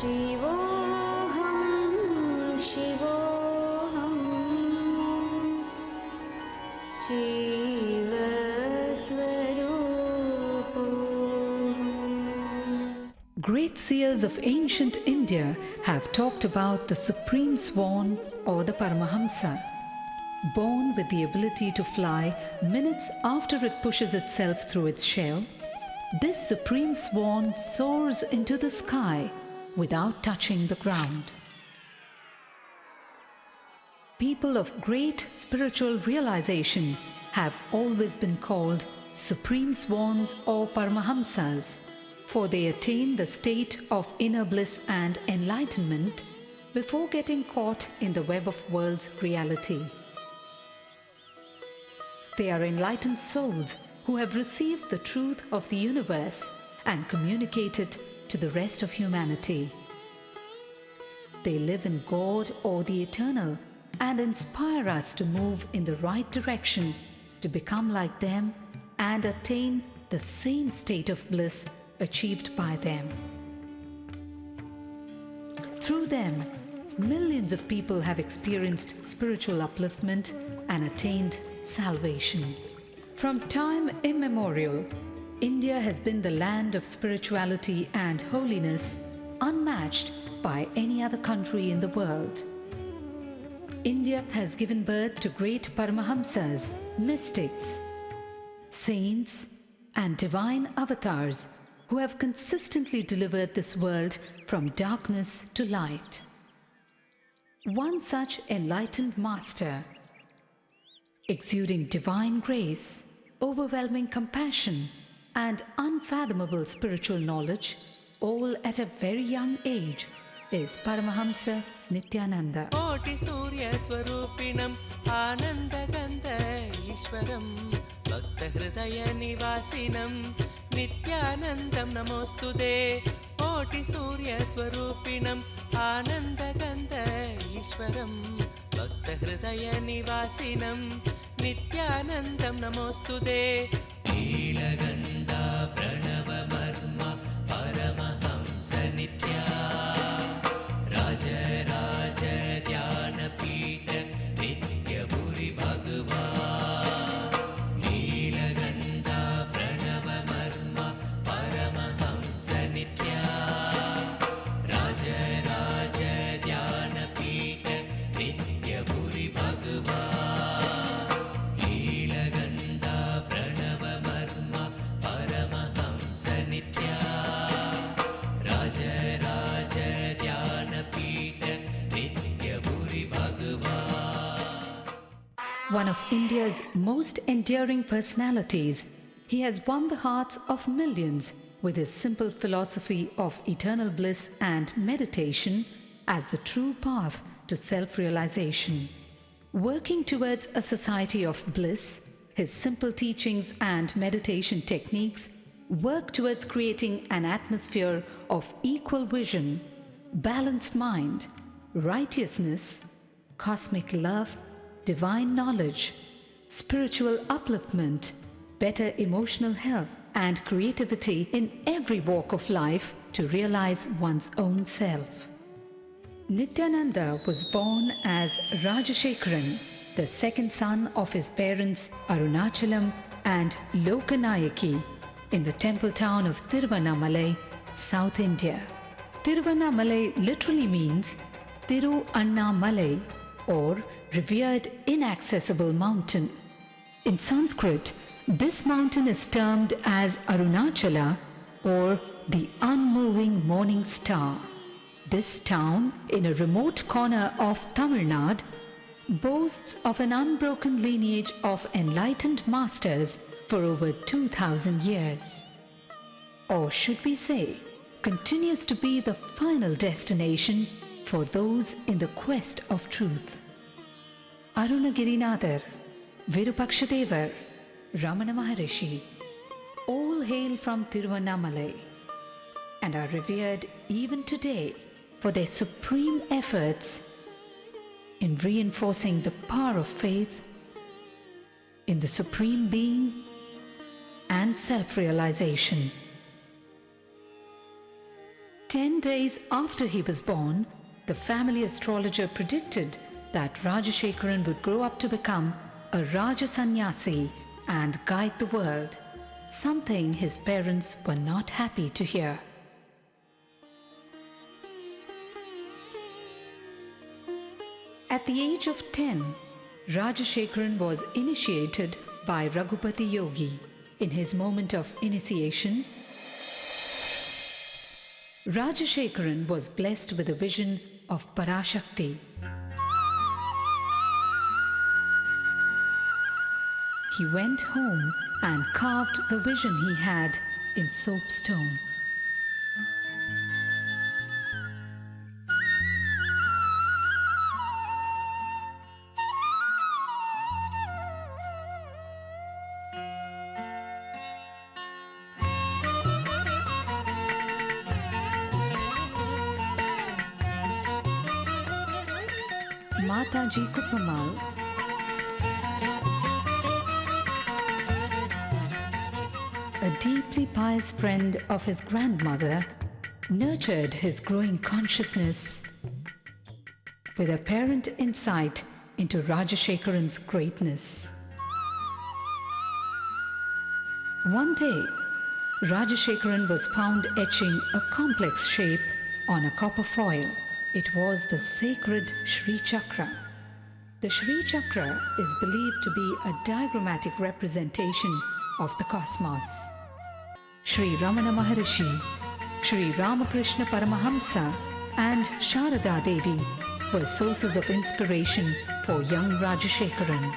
Shivoham, Shivoham, Shivaswarupoham. Great seers of ancient India have talked about the supreme swan or the Paramahamsa. Born with the ability to fly minutes after it pushes itself through its shell, this supreme swan soars into the sky without touching the ground. People of great spiritual realization have always been called supreme swans or Paramahamsas, for they attain the state of inner bliss and enlightenment before getting caught in the web of world's reality. They are enlightened souls who have received the truth of the universe and communicate it to the rest of humanity. They live in God or the eternal and inspire us to move in the right direction to become like them and attain the same state of bliss achieved by them. Through them, millions of people have experienced spiritual upliftment and attained salvation. From time immemorial, India has been the land of spirituality and holiness unmatched by any other country in the world. India has given birth to great Paramahamsas, mystics, saints, and divine avatars who have consistently delivered this world from darkness to light. One such enlightened master, exuding divine grace, overwhelming compassion, and unfathomable spiritual knowledge, all at a very young age, is Paramahamsa Nithyananda. Koti Surya Swarupinam Ananda Gandha Ishwaram Bhakta Hridaya Nivasinam Nithyanandam Namostude. Koti Surya Swarupinam Ananda Gandha Ishwaram Bhakta Hridaya Nivasinam Nithyanandam Namostude. Nilagandha Pranava Marma Paramahamsa Nithya Raja Raja Dhyana Pita Nitya Puri Bhagava. Nilagandha Pranava Marma Paramahamsa Nithya Raja Raja Dhyana Pita Nitya Puri Bhagava. Nilagandha Pranava Marma Paramahamsa Nithya Raja Raja Dhyana Pita Nitya Puri Bhagava. One of India's most enduring personalities, he has won the hearts of millions with his simple philosophy of eternal bliss and meditation as the true path to self-realization. Working towards a society of bliss, his simple teachings and meditation techniques work towards creating an atmosphere of equal vision, balanced mind, righteousness, cosmic love, divine knowledge, spiritual upliftment, better emotional health, and creativity in every walk of life to realize one's own self. Nithyananda was born as Rajashekharan, the second son of his parents Arunachalam and Lokanayaki, in the temple town of Tiruvannamalai, South India. Tiruvannamalai literally means Thiru Annamalai, or revered inaccessible mountain. In Sanskrit, this mountain is termed as Arunachala, or the unmoving morning star. This town, in a remote corner of Tamil Nadu, boasts of an unbroken lineage of enlightened masters for over 2000 years. Or should we say, continues to be the final destination for those in the quest of truth. Arunagirinathar, Virupakshadevar, Ramana Maharishi, all hail from Tiruvannamalai and are revered even today for their supreme efforts in reinforcing the power of faith in the Supreme Being and self-realization. 10 days after he was born, the family astrologer predicted that Rajashekharan would grow up to become a Raja Sannyasi and guide the world, something his parents were not happy to hear. At the age of 10, Rajashekharan was initiated by Raghupati Yogi. In his moment of initiation, Rajashekharan was blessed with a vision of Parashakti. He went home and carved the vision he had in soapstone. Mataji Kuppamal, a deeply pious friend of his grandmother, nurtured his growing consciousness with apparent insight into Rajashekharan's greatness. One day, Rajashekharan was found etching a complex shape on a copper foil. It was the sacred Shri Chakra. The Shri Chakra is believed to be a diagrammatic representation of the cosmos. Sri Ramana Maharishi, Sri Ramakrishna Paramahamsa, and Sharada Devi were sources of inspiration for young Rajashekharan.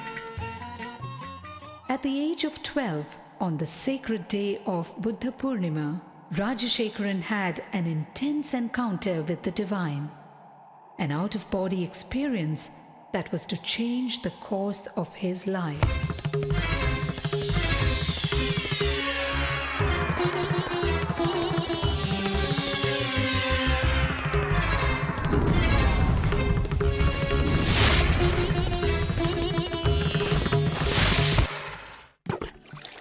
At the age of 12, on the sacred day of Buddha Purnima, Rajashekharan had an intense encounter with the divine, an out-of-body experience that was to change the course of his life.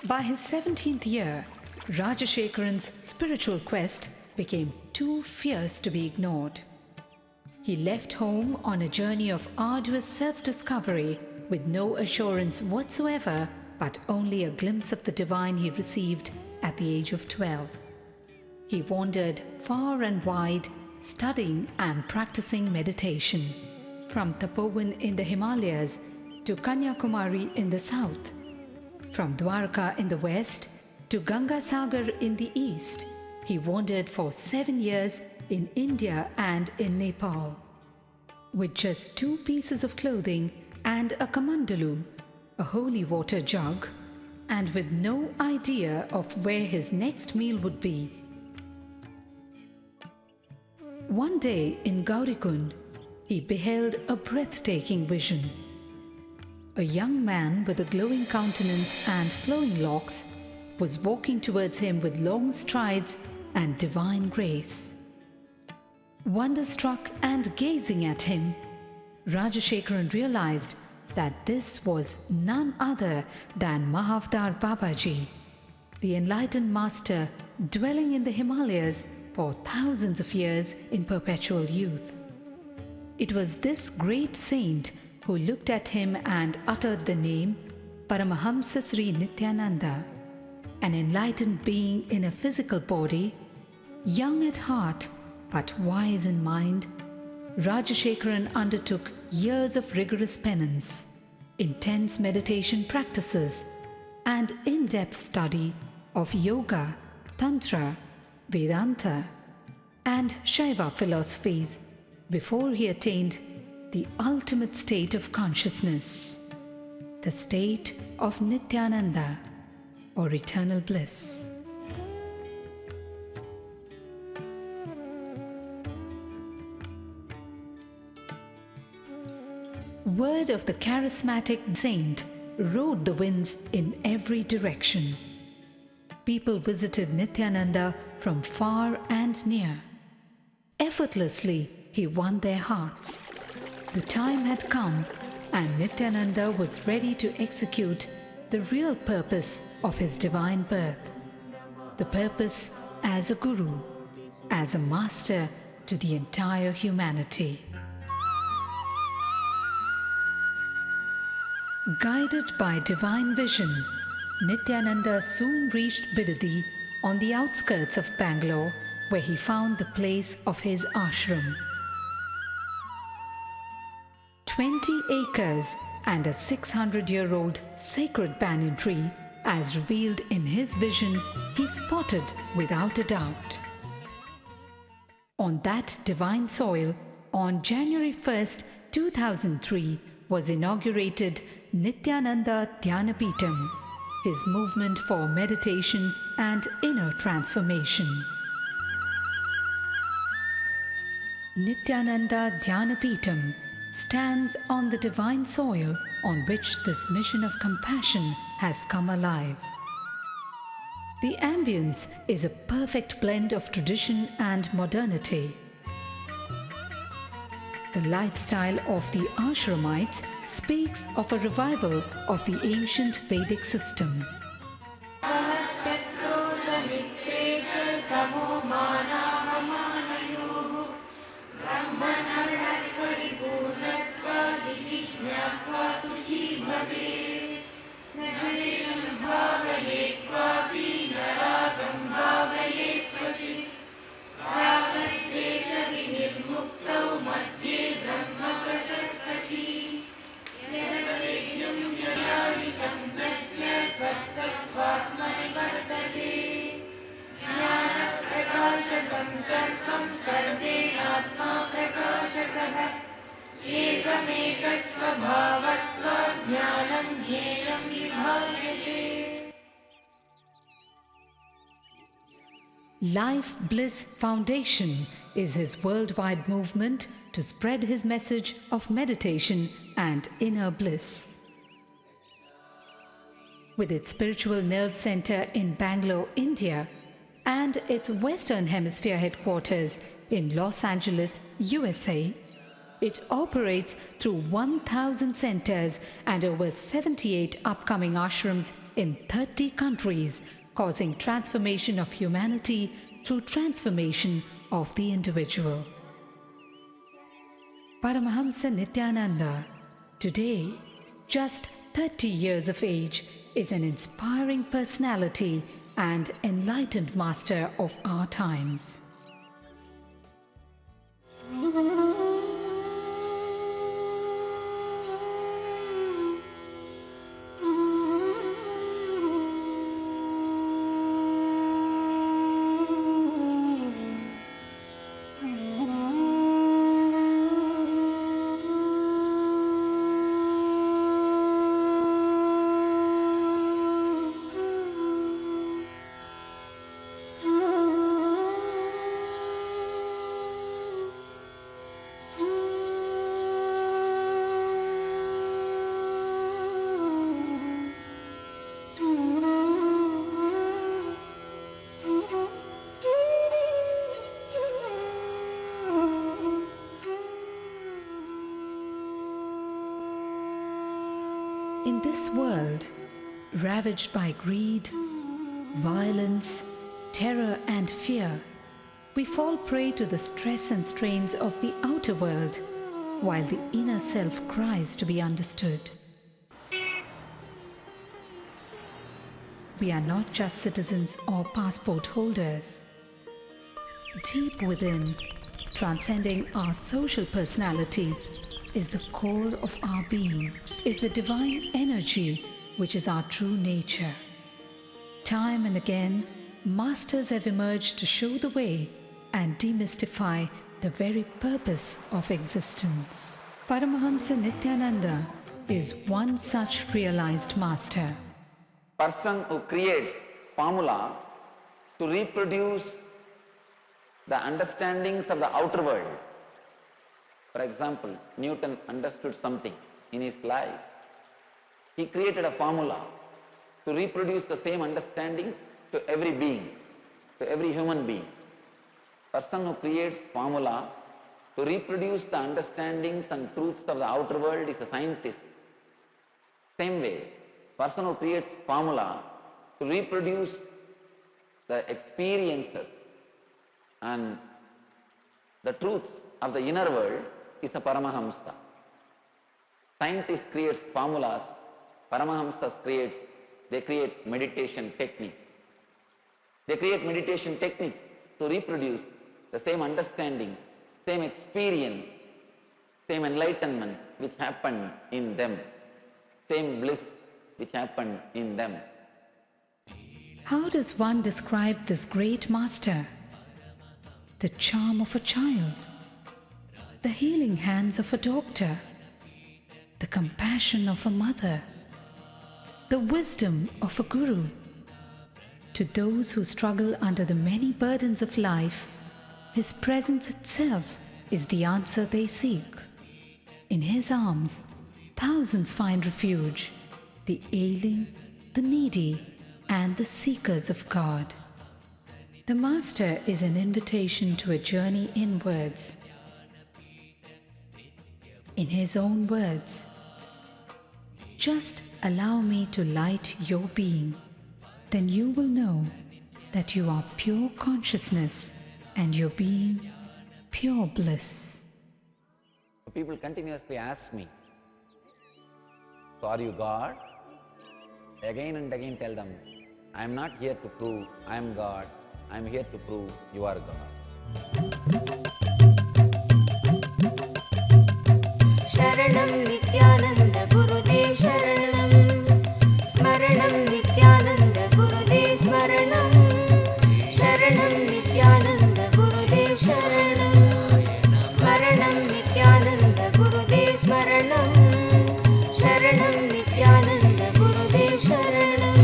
By his 17th year, Rajashekharan's spiritual quest became too fierce to be ignored. He left home on a journey of arduous self-discovery with no assurance whatsoever, but only a glimpse of the divine he received at the age of 12. He wandered far and wide, studying and practicing meditation, from Tapovan in the Himalayas to Kanyakumari in the south, from Dwarka in the west to Gangasagar in the east. He wandered for 7 years in India and in Nepal. With just 2 pieces of clothing and a kamandalu, a holy water jug, and with no idea of where his next meal would be. One day in Gaurikund, he beheld a breathtaking vision. A young man with a glowing countenance and flowing locks was walking towards him with long strides and divine grace. Wonderstruck and gazing at him, Rajashekharan realized that this was none other than Mahavdar Babaji, the enlightened master dwelling in the Himalayas for thousands of years in perpetual youth. It was this great saint who looked at him and uttered the name Paramahamsa Nithyananda, an enlightened being in a physical body, young at heart but wise in mind. Rajashekharan undertook years of rigorous penance, intense meditation practices, and in-depth study of yoga, tantra, Vedanta, and Shaiva philosophies before he attained the ultimate state of consciousness, the state of Nithyananda, or eternal bliss. word of the charismatic saint rode the winds in every direction. People visited Nithyananda from far and near. Effortlessly, he won their hearts. The time had come, and Nithyananda was ready to execute the real purpose of his divine birth. The purpose as a guru, as a master to the entire humanity. Guided by divine vision, Nithyananda soon reached Bidadi on the outskirts of Bangalore, where he found the place of his ashram. 20 acres and a 600-year-old sacred banyan tree, as revealed in his vision, he spotted without a doubt. On that divine soil, on January 1st, 2003, was inaugurated Nithyananda Dhyanapeetham, his movement for meditation and inner transformation. Nithyananda Dhyanapeetham stands on the divine soil on which this mission of compassion has come alive. The ambience is a perfect blend of tradition and modernity. The lifestyle of the ashramites speaks of a revival of the ancient Vedic system. Life Bliss Foundation is his worldwide movement to spread his message of meditation and inner bliss. With its spiritual nerve center in Bangalore, India, and its Western Hemisphere headquarters in Los Angeles, USA, it operates through 1,000 centers and over 78 upcoming ashrams in 30 countries, causing transformation of humanity through transformation of the individual. Paramahamsa Nithyananda, today just 30 years of age, is an inspiring personality and enlightened master of our times. In this world, ravaged by greed, violence, terror and fear, we fall prey to the stress and strains of the outer world, while the inner self cries to be understood. We are not just citizens or passport holders. Deep within, transcending our social personality, is the core of our being, is the divine energy which is our true nature. Time and again, masters have emerged to show the way and demystify the very purpose of existence. Paramahamsa Nithyananda is one such realized master. Person who creates formula to reproduce the understandings of the outer world. For example, Newton understood something in his life. He created a formula to reproduce the same understanding to every being, to every human being. Person who creates formula to reproduce the understandings and truths of the outer world is a scientist. Same way, person who creates formula to reproduce the experiences and the truths of the inner world is a Paramahamsa. Scientist creates formulas, Paramahamsas they create meditation techniques. They create meditation techniques to reproduce the same understanding, same experience, same enlightenment which happened in them, same bliss which happened in them. How does one describe this great master? The charm of a child, the healing hands of a doctor, the compassion of a mother, the wisdom of a guru. To those who struggle under the many burdens of life, his presence itself is the answer they seek. In his arms, thousands find refuge, the ailing, the needy, and the seekers of God. The Master is an invitation to a journey inwards. In his own words, "Just allow me to light your being, then you will know that you are pure consciousness and your being pure bliss." People continuously ask me, "So are you God?" Again and again tell them, "I am not here to prove I am God. I am here to prove you are God." शरणं नित्यानन्द गुरुदेव शरणं स्मरणं नित्यानन्द गुरुदेव स्मरणं शरणं नित्यानन्द गुरुदेव शरणं स्मरणं नित्यानन्द गुरुदेव स्मरणं शरणं नित्यानन्द गुरुदेव शरणं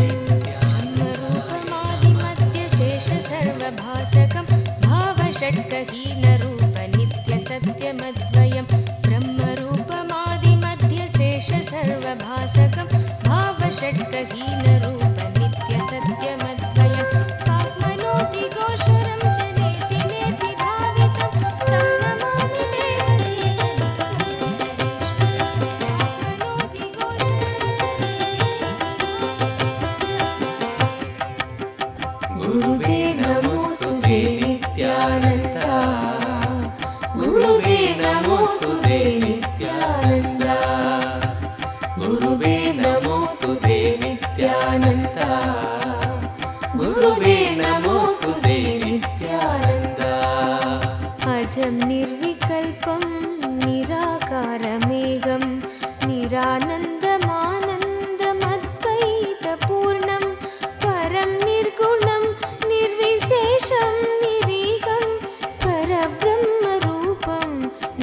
ब्रह्मरूपमादिमध्यशेष सर्वभासकं भावषट्कहीनरूप नित्यसत्यमद्वयं ब्रह्मरूपमादिमध्यशेष सर्वभासकं भावषट्कहीनरूप नित्यसत्यमद्वयं वाग्मनोतिघोषरं च नेति नेति भावितं तं नमामि गुरुवे नमोस्तुते नित्यानन्दा गुरुवे नमोस्तुते नित्यानन्दा गुरुवे नमोस्तुते नित्यानन्दा गुरुवे नमोस्तुते नित्यानन्दा अजं निर्विकल्पं निराकारमेघं निरानन्दमानन्दमद्वैतपूर्णं परं निर्गुणं निर्विशेषं निरीहं परब्रह्मरूपं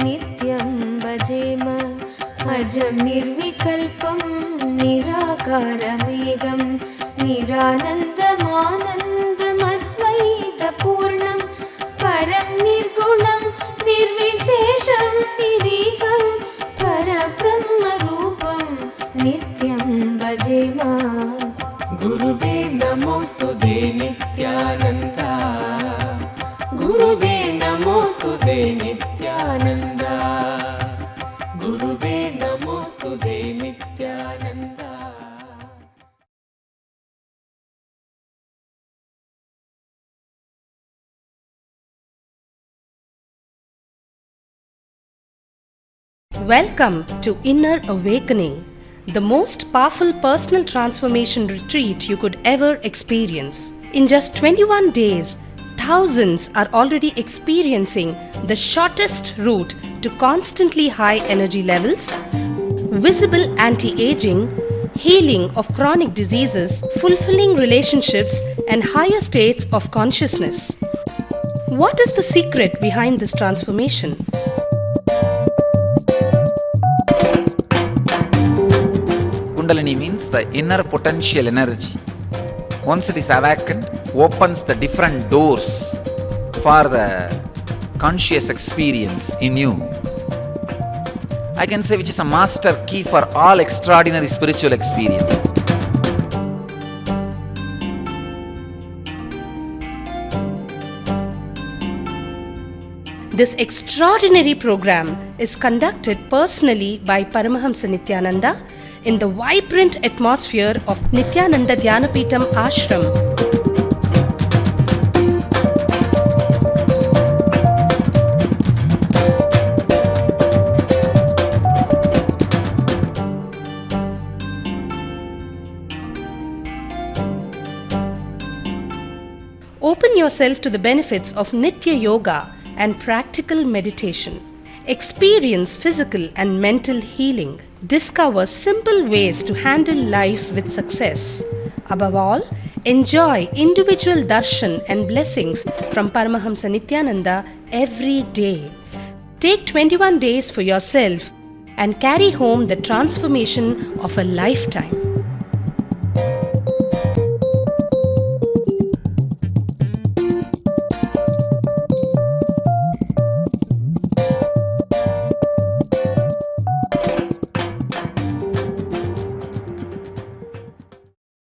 नित्यं भजेम अजं निर्विकल्पं निराकारमेघं निरानन्दमानन्दमद्वैतपूर्णं परं निर्गुणं निर्विशेषं निरीहं परब्रह्मरूपं नित्यं भजेम गुरुवे नमोस्तुते नित्यानन्दा गुरुवे नमोस्तुते नित्यानन्दा गुरुवे नमोस्तुते Nityananda Welcome to Inner Awakening, the most powerful personal transformation retreat you could ever experience. In just 21 days, thousands are already experiencing the shortest route to constantly high energy levels, visible anti-aging, healing of chronic diseases, fulfilling relationships, and higher states of consciousness. What is the secret behind this transformation? Kundalini means the inner potential energy. Once it is awakened, opens the different doors for the conscious experience in you. I can say, which is a master key for all extraordinary spiritual experiences. This extraordinary program is conducted personally by Paramahamsa Nithyananda in the vibrant atmosphere of Nithyananda Dhyanapitham Ashram. Open yourself to the benefits of Nitya Yoga and practical meditation. Experience physical and mental healing. Discover simple ways to handle life with success. Above all, enjoy individual darshan and blessings from Paramahamsa Nithyananda every day. Take 21 days for yourself and carry home the transformation of a lifetime.